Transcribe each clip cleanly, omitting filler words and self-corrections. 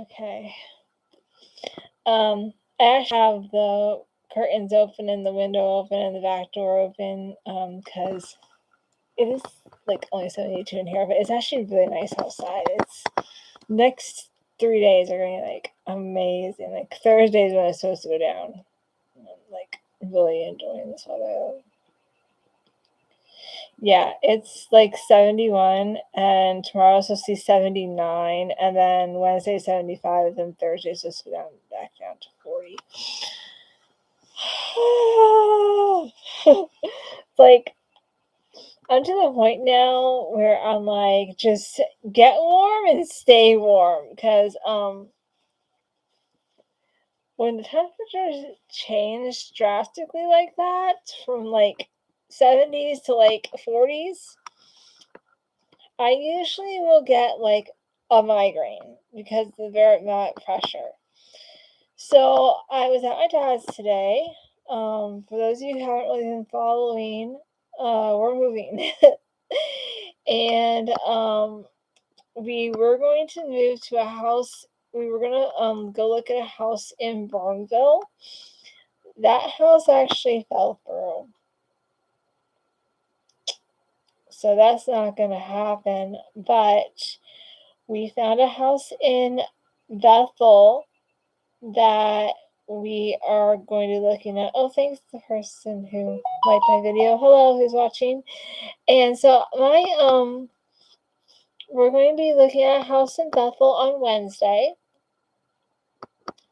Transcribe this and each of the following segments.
Okay. I actually have the curtains open and the window open and the back door open because it is like only 72 in here, but it's actually really nice outside. It's next 3 days are going to be like amazing. Like Thursday is when it's supposed to go down. I'm like really enjoying this weather. Yeah, it's like 71, and tomorrow's supposed to be 79, and then Wednesday 75, and then Thursday's supposed to go down back down to 40. It's like I'm to the point now where I'm like, just get warm and stay warm, because when the temperatures change drastically like that from like 70s to like 40s, I usually will get like a migraine because of the very amount of pressure. So I was at my dad's today. For those of you who haven't really been following, we're moving. And we were going to move to a house. We were gonna go look at a house in Burnville. That house actually fell through. So that's not gonna happen. But we found a house in Bethel that we are going to be looking at. Oh, thanks to the person who liked my video. Hello, who's watching. And so we're going to be looking at a house in Bethel on Wednesday.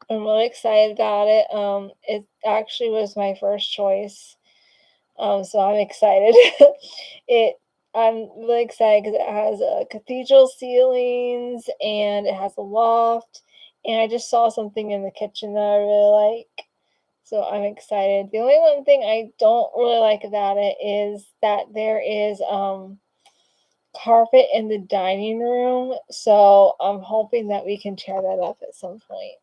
I'm really excited about it. It actually was my first choice. So I'm excited. it I'm really excited because it has cathedral ceilings and it has a loft. And I just saw something in the kitchen that I really like. So I'm excited. The only one thing I don't really like about it is that there is carpet in the dining room. So I'm hoping that we can tear that up at some point.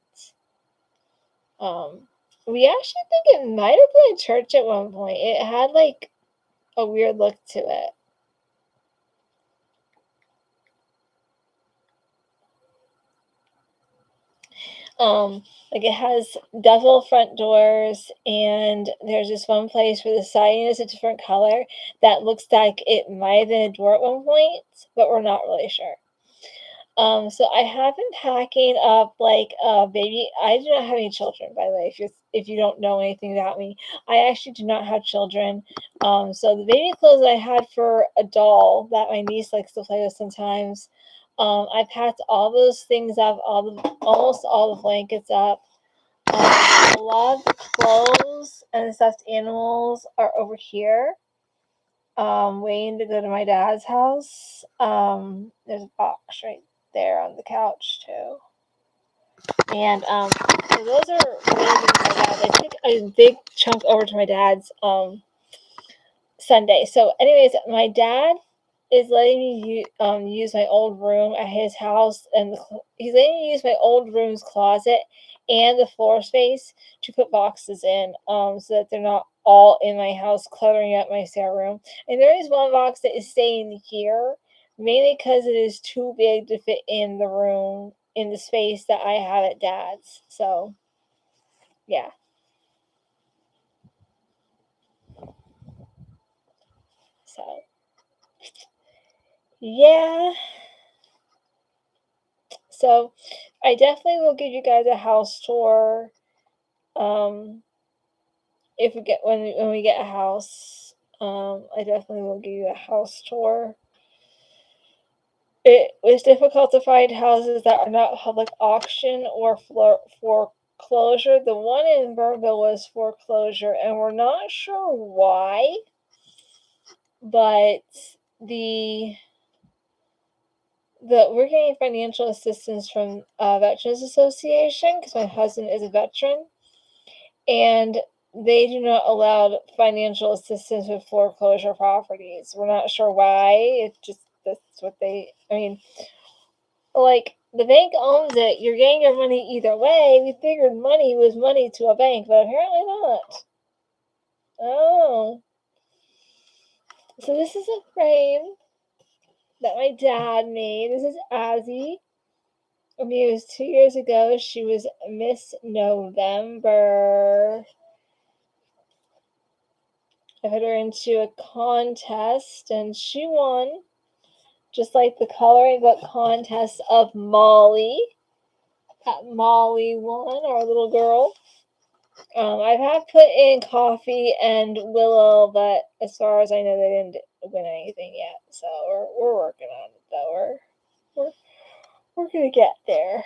We actually think it might have been a church at one point. It had like a weird look to it. Like it has double front doors, and there's this one place where the siding is a different color that looks like it might have been a door at one point, but we're not really sure. So I have been packing up like a baby. I do not have any children, by the way. If you don't know anything about me, I actually do not have children. So the baby clothes I had for a doll that my niece likes to play with sometimes. I packed all those things up, almost all the blankets up. A lot of the clothes and the stuffed animals are over here, waiting to go to my dad's house. There's a box right there on the couch too. And so those are waiting to my dad. I took a big chunk over to my dad's Sunday. So, anyways, my dad is letting me use my old room at his house, and he's letting me use my old room's closet and the floor space to put boxes in, so that they're not all in my house cluttering up my spare room. And there is one box that is staying here, mainly because it is too big to fit in the room in the space that I have at dad's. So, yeah. So, yeah. So I definitely will give you guys a house tour um if we get when we get a house. I definitely will give you a house tour. It was difficult to find houses that are not public auction or foreclosure. The one in Burnville was foreclosure, and we're not sure why, but the we're getting financial assistance from Veterans Association because my husband is a veteran, and they do not allow financial assistance with foreclosure properties. We're not sure why. It's just that's what they. I mean, like the bank owns it. You're getting your money either way. We figured money was money to a bank, but apparently not. Oh, so this is a frame that my dad made. This is Azzy. Muse 2 years ago. She was Miss November. I put her into a contest and she won, just like the coloring book contest of Molly. That Molly won, our little girl. I've had put in Coffee and Willow, but as far as I know, they didn't win anything yet. So we're working on it, though. We're gonna get there.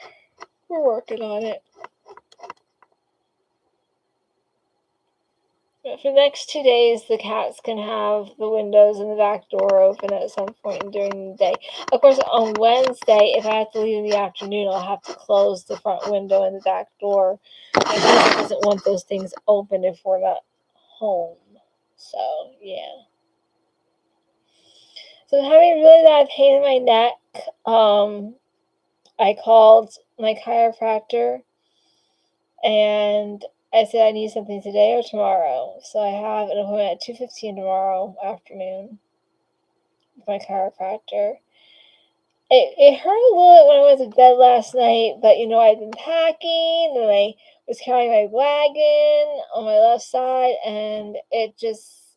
We're working on it. But for the next 2 days, the cats can have the windows and the back door open at some point during the day. Of course, on Wednesday, if I have to leave in the afternoon, I'll have to close the front window and the back door. My husband doesn't want those things open if we're not home. So, yeah. So I'm having really bad pain in my neck. I called my chiropractor and I said I need something today or tomorrow. So I have an appointment at 2:15 tomorrow afternoon with my chiropractor. It hurt a little bit when I went to bed last night, but I'd been packing and I was carrying my wagon on my left side, and it just,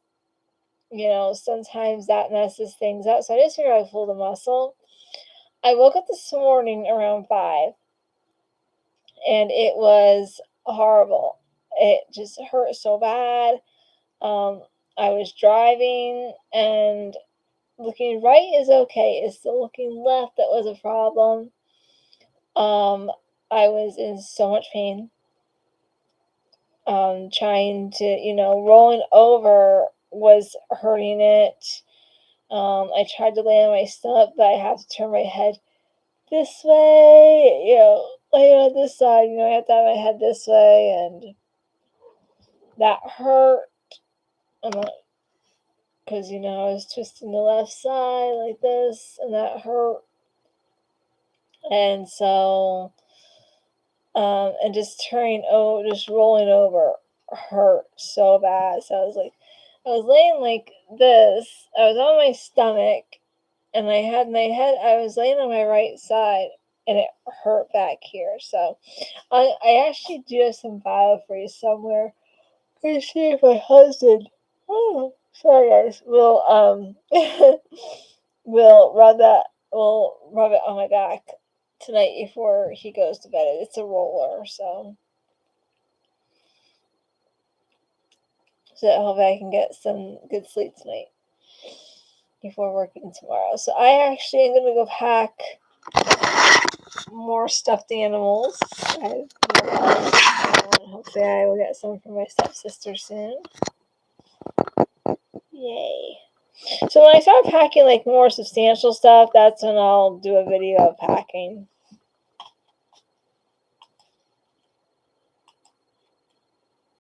sometimes that messes things up. So I just figured I'd pull the muscle. I woke up this morning around 5 and it was horrible. It just hurt so bad. I was driving and looking right is okay. It's the looking left that was a problem. I was in so much pain. Trying to, rolling over was hurting it. I tried to lay on my stomach, but I have to turn my head this way, lay on this side, I have to have my head this way, and that hurt. Because, I was twisting the left side like this, and that hurt. And so, and just rolling over hurt so bad. So I was laying like this. I was on my stomach, and I had my head, I was laying on my right side, and it hurt back here. So I actually do have some BioFreeze somewhere. Let's see if my husband, oh, sorry guys, will will rub it on my back tonight before he goes to bed. It's a roller, so I hope I can get some good sleep tonight before working tomorrow. So I actually am gonna go pack more stuffed animals. Hopefully I will get some for my stepsister soon. Yay. So when I start packing like more substantial stuff, that's when I'll do a video of packing.